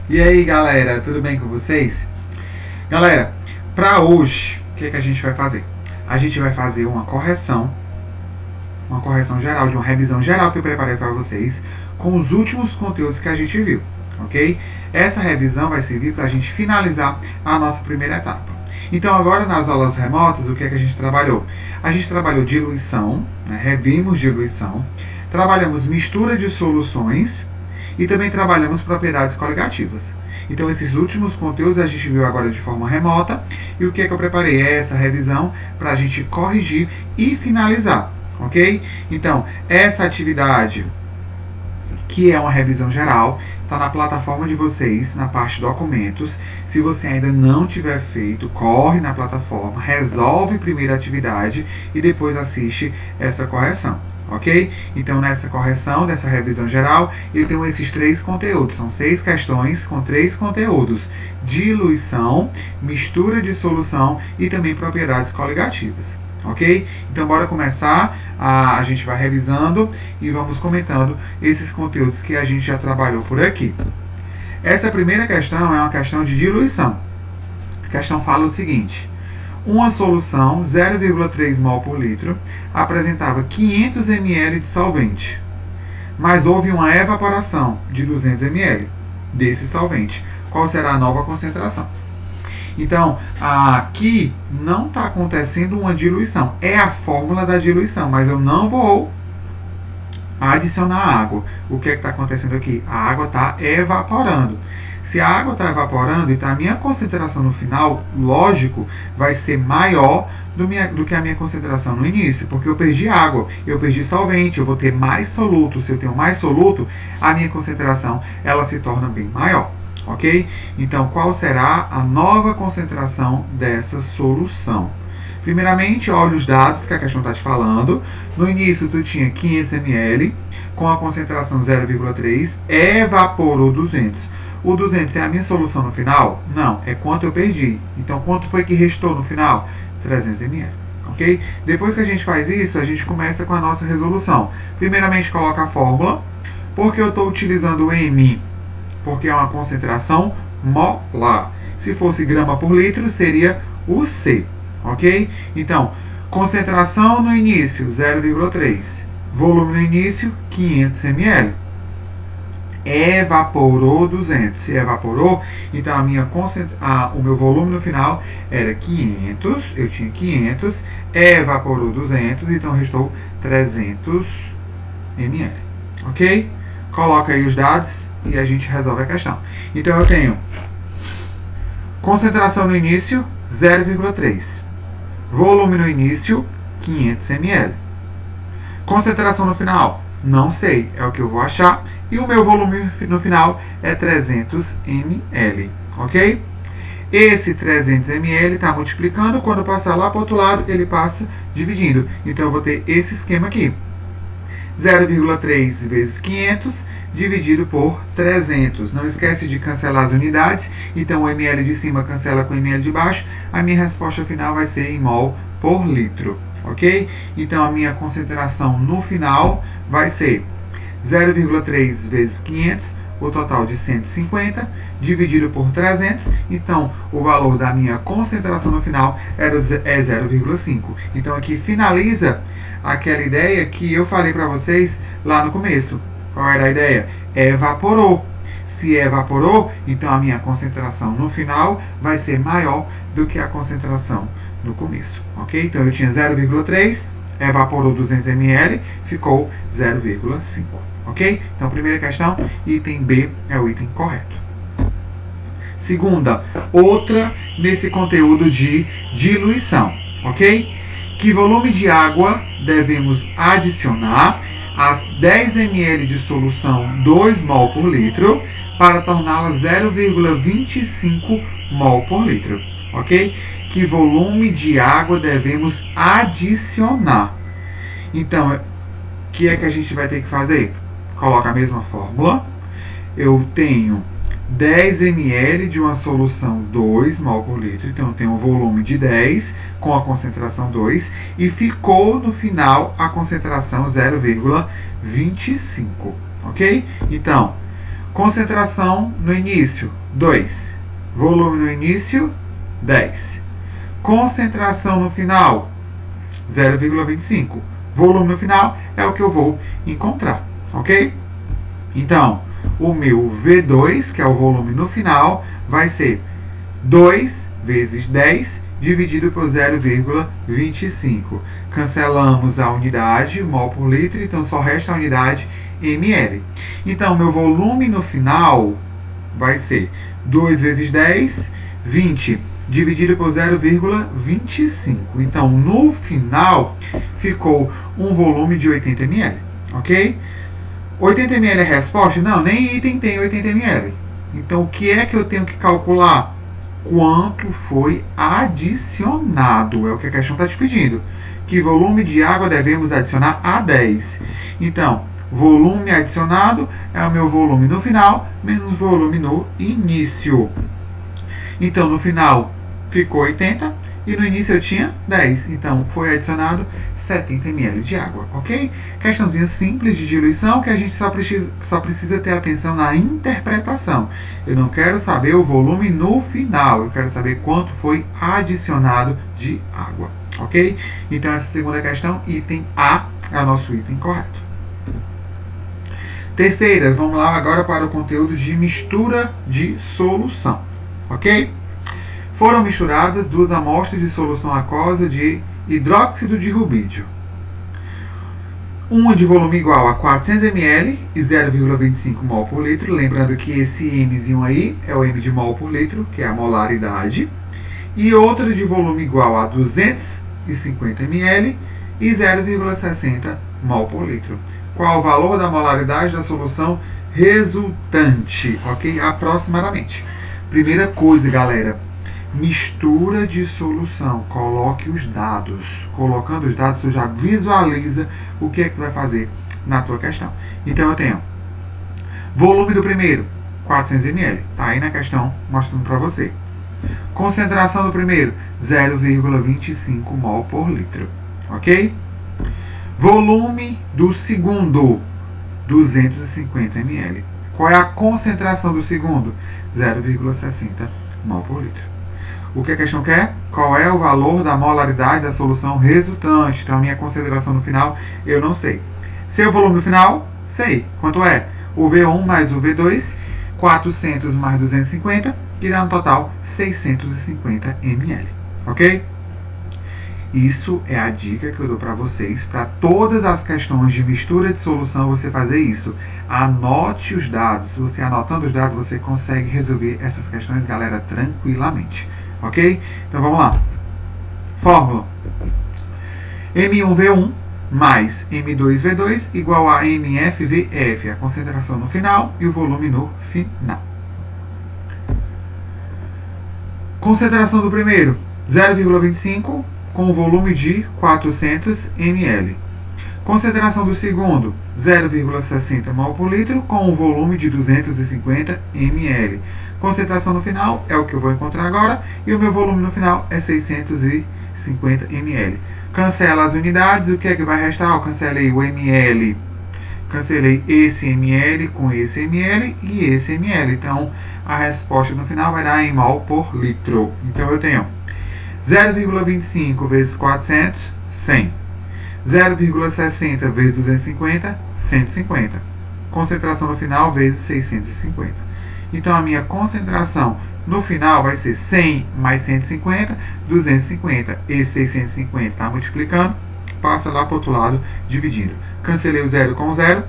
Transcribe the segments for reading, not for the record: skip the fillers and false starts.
E aí, galera, tudo bem com vocês? Galera, para hoje, o que a gente vai fazer? A gente vai fazer uma correção geral, de uma revisão geral que eu preparei para vocês, com os últimos conteúdos que a gente viu, ok? Essa revisão vai servir para a gente finalizar a nossa primeira etapa. Então, agora nas aulas remotas, o que a gente trabalhou? A gente trabalhou diluição, né? Revimos diluição, trabalhamos mistura de soluções e também trabalhamos propriedades coligativas. Então, esses últimos conteúdos a gente viu agora de forma remota. E o que eu preparei? É essa revisão para a gente corrigir e finalizar, ok? Então, essa atividade, que é uma revisão geral, está na plataforma de vocês, na parte documentos. Se você ainda não tiver feito, corre na plataforma, resolve primeiro a atividade e depois assiste essa correção. Ok? Então, nessa correção, dessa revisão geral, eu tenho esses 3 conteúdos. São 6 questões com 3 conteúdos: diluição, mistura de solução e também propriedades coligativas. Ok? Então, bora começar. A gente vai revisando e vamos comentando esses conteúdos que a gente já trabalhou por aqui. Essa primeira questão é uma questão de diluição. A questão fala o seguinte: uma solução 0,3 mol por litro apresentava 500 ml de solvente, mas houve uma evaporação de 200 ml desse solvente. Qual será a nova concentração? Então, aqui não está acontecendo uma diluição. É a fórmula da diluição, mas eu não vou adicionar água. O que está acontecendo aqui? A água está evaporando. Se a água está evaporando, então a minha concentração no final, lógico, vai ser maior do que a minha concentração no início, porque eu perdi água, eu perdi solvente, eu vou ter mais soluto. Se eu tenho mais soluto, a minha concentração ela se torna bem maior, ok? Então, qual será a nova concentração dessa solução? Primeiramente, olha os dados que a questão está te falando. No início, tu tinha 500 ml, com a concentração 0,3, evaporou 200. O 200 é a minha solução no final? Não, é quanto eu perdi. Então, quanto foi que restou no final? 300 ml, ok? Depois que a gente faz isso, a gente começa com a nossa resolução. Primeiramente, coloca a fórmula. Por que eu estou utilizando o M? Porque é uma concentração molar. Se fosse grama por litro, seria o C, ok? Então, concentração no início, 0,3. Volume no início, 500 ml. Evaporou 200. Se evaporou, então o meu volume no final era 500. Eu tinha 500. Evaporou 200, então restou 300 ml. Ok? Coloca aí os dados e a gente resolve a questão. Então, eu tenho concentração no início, 0,3. Volume no início, 500 ml. Concentração no final, não sei, é o que eu vou achar. E o meu volume no final é 300 ml, ok? Esse 300 ml está multiplicando, quando passar lá para o outro lado, ele passa dividindo. Então, eu vou ter esse esquema aqui. 0,3 vezes 500 dividido por 300. Não esquece de cancelar as unidades. Então, o ml de cima cancela com o ml de baixo. A minha resposta final vai ser em mol por litro, ok? Então, a minha concentração no final vai ser 0,3 vezes 500, o total de 150, dividido por 300. Então, o valor da minha concentração no final é 0,5. Então, aqui finaliza aquela ideia que eu falei para vocês lá no começo. Qual era a ideia? Evaporou. Se evaporou, então a minha concentração no final vai ser maior do que a concentração no começo, ok? Então, eu tinha 0,3, evaporou 200 ml, ficou 0,5, ok? Então, primeira questão, item B é o item correto. Segunda, outra nesse conteúdo de diluição, ok? Que volume de água devemos adicionar às 10 ml de solução 2 mol por litro para torná-la 0,25 mol por litro, ok? Que volume de água devemos adicionar? Então, o que é que a gente vai ter que fazer? Coloca a mesma fórmula. Eu tenho 10 ml de uma solução 2 mol por litro. Então, eu tenho um volume de 10 com a concentração 2. E ficou no final a concentração 0,25. Ok? Então, Concentração no início, 2. Volume no início, 10. Concentração no final, 0,25. Volume no final é o que eu vou encontrar, ok? Então, o meu V2, que é o volume no final, vai ser 2 vezes 10 dividido por 0,25. Cancelamos a unidade, mol por litro, então só resta a unidade ml. Então, meu volume no final vai ser 2 vezes 10, 20, dividido por 0,25. Então, no final, ficou um volume de 80 ml, ok? 80 ml é resposta? Não, nem item tem 80 ml. Então, o que é que eu tenho que calcular? Quanto foi adicionado, é o que a questão está te pedindo. Que volume de água devemos adicionar a 10? Então, volume adicionado é o meu volume no final, menos volume no início. Então, no final ficou 80 e no início eu tinha 10. Então, foi adicionado 70 ml de água, ok? Questãozinha simples de diluição que a gente só precisa ter atenção na interpretação. Eu não quero saber o volume no final, eu quero saber quanto foi adicionado de água, ok? Então, essa segunda questão, item A, é o nosso item correto. Terceira, vamos lá agora para o conteúdo de mistura de solução, ok? Foram misturadas 2 amostras de solução aquosa de hidróxido de rubídio. Uma de volume igual a 400 ml e 0,25 mol por litro. Lembrando que esse Mzinho aí é o M de mol por litro, que é a molaridade. E outra de volume igual a 250 ml e 0,60 mol por litro. Qual o valor da molaridade da solução resultante? Ok? Aproximadamente. Primeira coisa, galera. Mistura de solução. Coloque os dados. Colocando os dados, você já visualiza o que é que vai fazer na tua questão. Então, eu tenho volume do primeiro, 400 ml. Está aí na questão, mostrando para você. Concentração do primeiro, 0,25 mol por litro. Ok? Volume do segundo, 250 ml. Qual é a concentração do segundo? 0,60 mol por litro. O que a questão quer? Qual é o valor da molaridade da solução resultante? Então, a minha concentração no final, eu não sei. Seu volume no final, sei. Quanto é? O V1 mais o V2, 400 mais 250, que dá no total 650 ml. Ok? Isso é a dica que eu dou para vocês. Para todas as questões de mistura de solução, você fazer isso. Anote os dados. Você anotando os dados, você consegue resolver essas questões, galera, tranquilamente. Ok? Então, vamos lá. Fórmula. M1V1 mais M2V2 igual a MFVF. A concentração no final e o volume no final. Concentração do primeiro, 0,25 com volume de 400 ml. Concentração do segundo, 0,60 mol por litro com volume de 250 ml. Concentração no final é o que eu vou encontrar agora e o meu volume no final é 650 ml. Cancela as unidades, o que é que vai restar? Eu cancelei o ml, cancelei esse ml com esse ml e esse ml. Então, a resposta no final vai dar em mol por litro. Então, eu tenho 0,25 vezes 400, 100. 0,60 vezes 250, 150. Concentração no final vezes 650. Então, a minha concentração no final vai ser 100 mais 150, 250. Esse 650 está multiplicando, passa lá para o outro lado, dividindo. Cancelei o 0 com 0.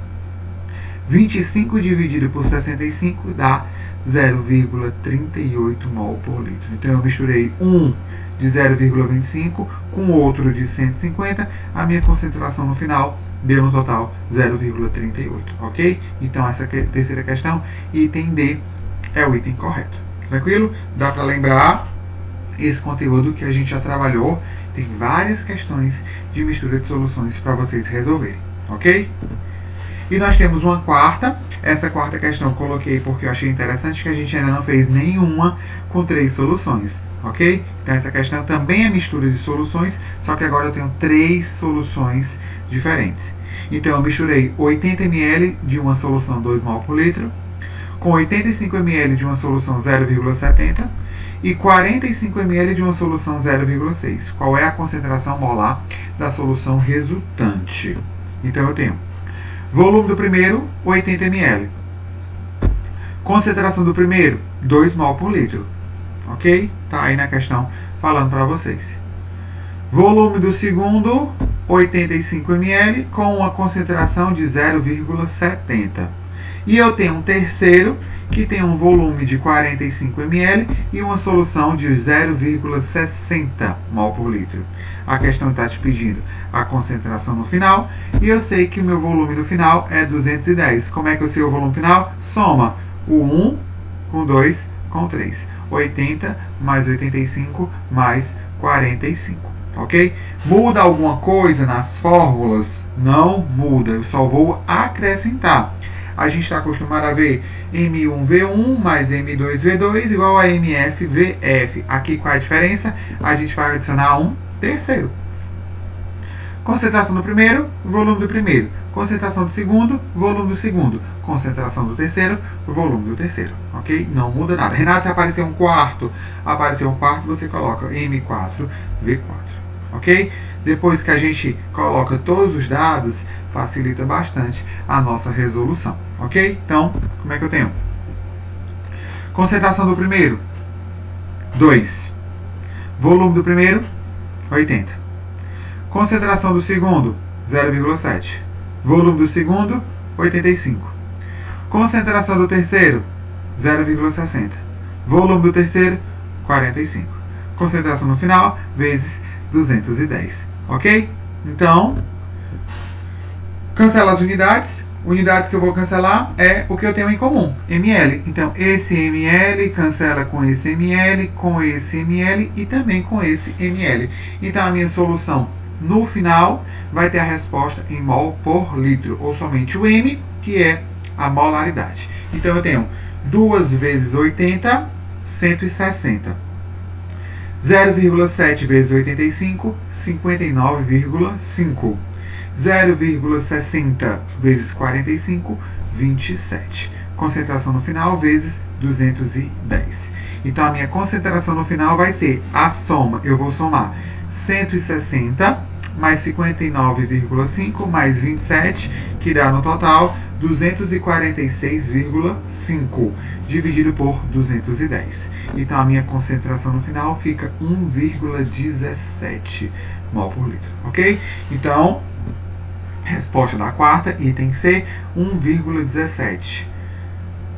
25 dividido por 65 dá 0,38 mol por litro. Então, eu misturei um de 0,25 com outro de 150, a minha concentração no final deu no total 0,38, ok? Então, essa terceira questão, item D, é o item correto. Tranquilo? Dá para lembrar esse conteúdo que a gente já trabalhou. Tem várias questões de mistura de soluções para vocês resolverem, ok? E nós temos uma quarta. Essa quarta questão eu coloquei porque eu achei interessante que a gente ainda não fez nenhuma com 3 soluções, ok? Então essa questão também é mistura de soluções, só que agora eu tenho 3 soluções diferentes. Então eu misturei 80 ml de uma solução 2 mol por litro com 85 ml de uma solução 0,70 e 45 ml de uma solução 0,6. Qual é a concentração molar da solução resultante? Então eu tenho volume do primeiro, 80 ml. Concentração do primeiro, 2 mol por litro. Ok? Tá aí na questão falando para vocês. Volume do segundo, 85 ml com uma concentração de 0,70. E eu tenho um terceiro que tem um volume de 45 ml e uma solução de 0,60 mol por litro. A questão está te pedindo a concentração no final e eu sei que o meu volume no final é 210. Como é que eu sei o volume final? Soma o 1 com 2 com 3. 80 mais 85 mais 45. Ok? Muda alguma coisa nas fórmulas? Não muda, eu só vou acrescentar. A gente está acostumado a ver M1V1 mais M2V2 igual a MFVF. Aqui qual é a diferença? A gente vai adicionar um terceiro. Concentração do primeiro, volume do primeiro. Concentração do segundo, volume do segundo. Concentração do terceiro, volume do terceiro. Ok? Não muda nada. Renato, se aparecer um quarto, você coloca M4V4. Ok? Depois que a gente coloca todos os dados, facilita bastante a nossa resolução. Ok? Então, como é que eu tenho? Concentração do primeiro, 2. Volume do primeiro, 80. Concentração do segundo, 0,7. Volume do segundo, 85. Concentração do terceiro, 0,60. Volume do terceiro, 45. Concentração no final, vezes 210. Ok? Então, cancela as unidades. Unidades que eu vou cancelar é o que eu tenho em comum, ml. Então, esse ml cancela com esse ml e também com esse ml. Então, a minha solução no final vai ter a resposta em mol por litro, ou somente o m, que é a molaridade. Então, eu tenho 2 vezes 80, 160. 0,7 vezes 85, 59,5. 0,60 vezes 45, 27. Concentração no final vezes 210. Então, a minha concentração no final vai ser a soma. Eu vou somar 160 mais 59,5 mais 27, que dá no total 246,5 dividido por 210. Então, a minha concentração no final fica 1,17 mol por litro. Ok? Então, resposta da quarta, item C, 1,17.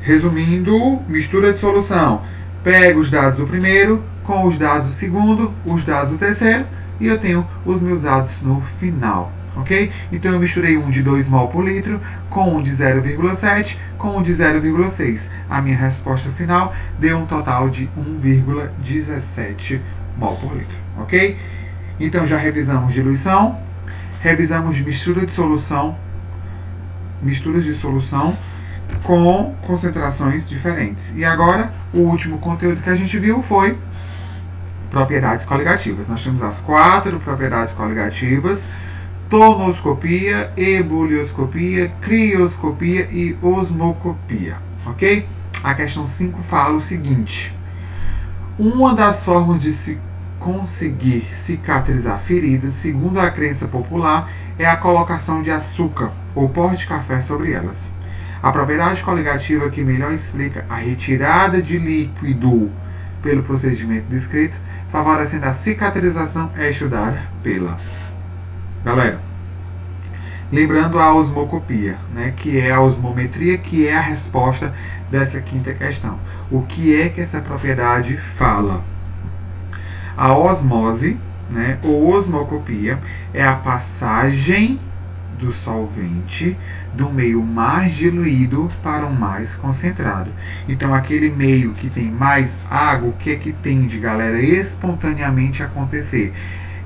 Resumindo, mistura de solução. Pego os dados do primeiro com os dados do segundo, os dados do terceiro, e eu tenho os meus dados no final. Ok? Então, eu misturei um de 2 mol por litro com um de 0,7 com um de 0,6. A minha resposta final deu um total de 1,17 mol por litro. Ok? Então, já revisamos diluição, revisamos misturas de solução com concentrações diferentes. E agora, o último conteúdo que a gente viu foi propriedades coligativas. Nós temos as 4 propriedades coligativas: tonoscopia, ebulioscopia, crioscopia e osmocopia. Ok? A questão 5 fala o seguinte: uma das formas de se conseguir cicatrizar feridas, segundo a crença popular, é a colocação de açúcar ou pó de café sobre elas. A propriedade coligativa que melhor explica a retirada de líquido pelo procedimento descrito, favorecendo a cicatrização, é estudada pela... Galera, lembrando a osmocopia, né, que é a osmometria, que é a resposta dessa quinta questão. O que é que essa propriedade fala? A osmose, né, ou osmocopia, é a passagem do solvente do meio mais diluído para um mais concentrado. Então, aquele meio que tem mais água, o que é que tende, galera, espontaneamente acontecer?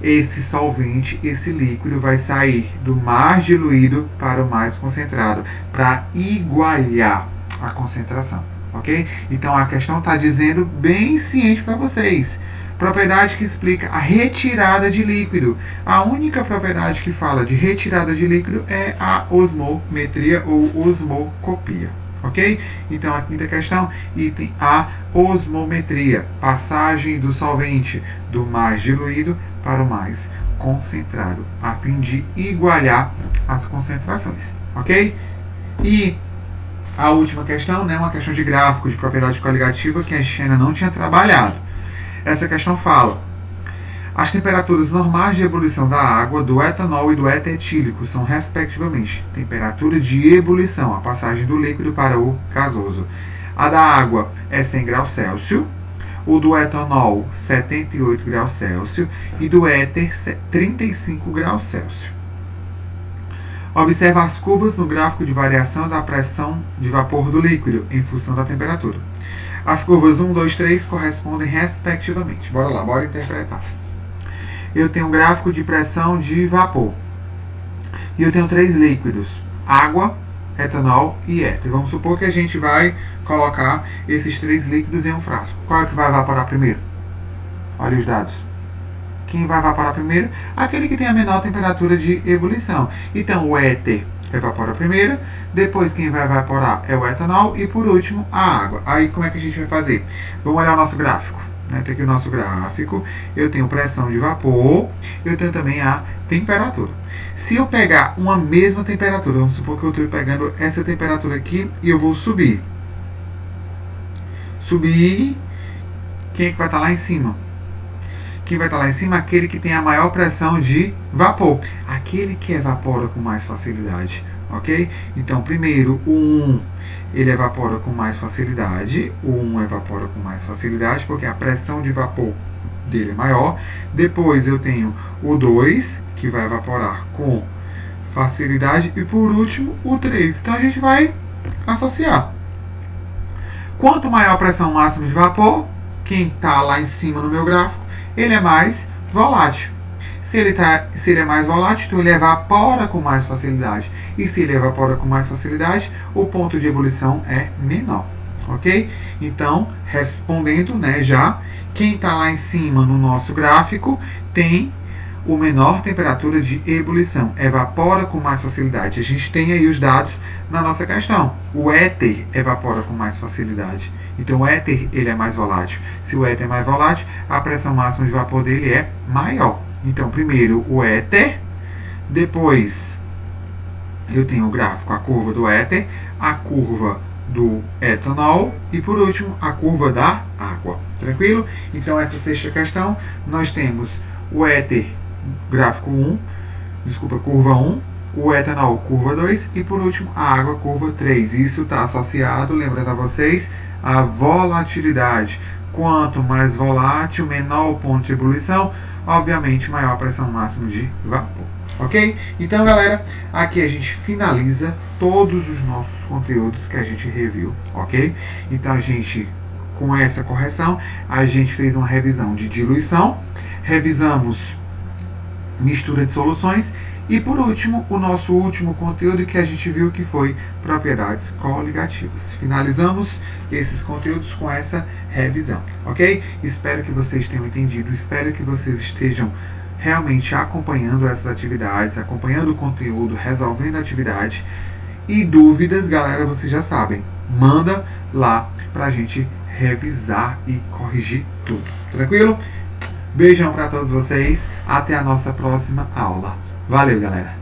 Esse solvente, esse líquido vai sair do mais diluído para o mais concentrado, para igualar a concentração, ok? Então, a questão está dizendo bem ciente para vocês. Propriedade que explica a retirada de líquido. A única propriedade que fala de retirada de líquido é a osmometria ou osmocopia, Ok? Então a quinta questão, item A, osmometria, passagem do solvente do mais diluído para o mais concentrado, a fim de igualar as concentrações. Ok? E a última questão, né, uma questão de gráfico de propriedade coligativa que a gente ainda não tinha trabalhado. Essa questão fala: as temperaturas normais de ebulição da água, do etanol e do éter etílico são, respectivamente, temperatura de ebulição, a passagem do líquido para o gasoso. A da água é 100 graus Celsius, o do etanol 78 graus Celsius e do éter 35 graus Celsius. Observa as curvas no gráfico de variação da pressão de vapor do líquido em função da temperatura. As curvas 1, 2, 3 correspondem respectivamente. Bora lá, bora interpretar. Eu tenho um gráfico de pressão de vapor. E eu tenho 3 líquidos: água, etanol e éter. Vamos supor que a gente vai colocar esses 3 líquidos em um frasco. Qual é que vai evaporar primeiro? Olha os dados. Quem vai evaporar primeiro? Aquele que tem a menor temperatura de ebulição. Então o éter evapora primeiro, depois quem vai evaporar é o etanol e por último a água. Aí como é que a gente vai fazer? Vamos olhar o nosso gráfico. Tem aqui o nosso gráfico, eu tenho pressão de vapor, eu tenho também a temperatura. Se eu pegar uma mesma temperatura, vamos supor que eu estou pegando essa temperatura aqui e eu vou subir. Subir, quem é que vai estar lá em cima? Quem vai estar lá em cima? Aquele que tem a maior pressão de vapor, aquele que evapora com mais facilidade, ok? Então, primeiro, o 1, ele evapora com mais facilidade, o 1 evapora com mais facilidade, porque a pressão de vapor dele é maior. Depois eu tenho o 2, que vai evaporar com facilidade, e por último, o 3. Então, a gente vai associar. Quanto maior a pressão máxima de vapor, quem está lá em cima no meu gráfico, ele é mais volátil. Se ele é mais volátil, então ele evapora com mais facilidade. E se ele evapora com mais facilidade, o ponto de ebulição é menor. Ok? Então, respondendo, já, quem está lá em cima no nosso gráfico tem o menor temperatura de ebulição. Evapora com mais facilidade. A gente tem aí os dados na nossa questão. O éter evapora com mais facilidade. Então o éter ele é mais volátil. Se o éter é mais volátil, a pressão máxima de vapor dele é maior. Então primeiro o éter, depois eu tenho o gráfico, a curva do éter, a curva do etanol e por último a curva da água. Tranquilo? Então essa sexta questão, nós temos o éter, gráfico 1, curva 1, o etanol, curva 2 e por último a água, curva 3. Isso está associado, lembrando a vocês, a volatilidade. Quanto mais volátil, menor o ponto de ebulição, obviamente maior a pressão máxima de vapor. Ok? Então, galera, aqui a gente finaliza todos os nossos conteúdos que a gente reviu, ok? Então, a gente, com essa correção, a gente fez uma revisão de diluição, revisamos mistura de soluções e, por último, o nosso último conteúdo que a gente viu que foi propriedades coligativas. Finalizamos esses conteúdos com essa revisão, ok? Espero que vocês tenham entendido, espero que vocês estejam realmente acompanhando essas atividades, acompanhando o conteúdo, resolvendo a atividade. E dúvidas, galera, vocês já sabem, manda lá pra gente revisar e corrigir tudo, tranquilo? Beijão para todos vocês, até a nossa próxima aula. Valeu, galera!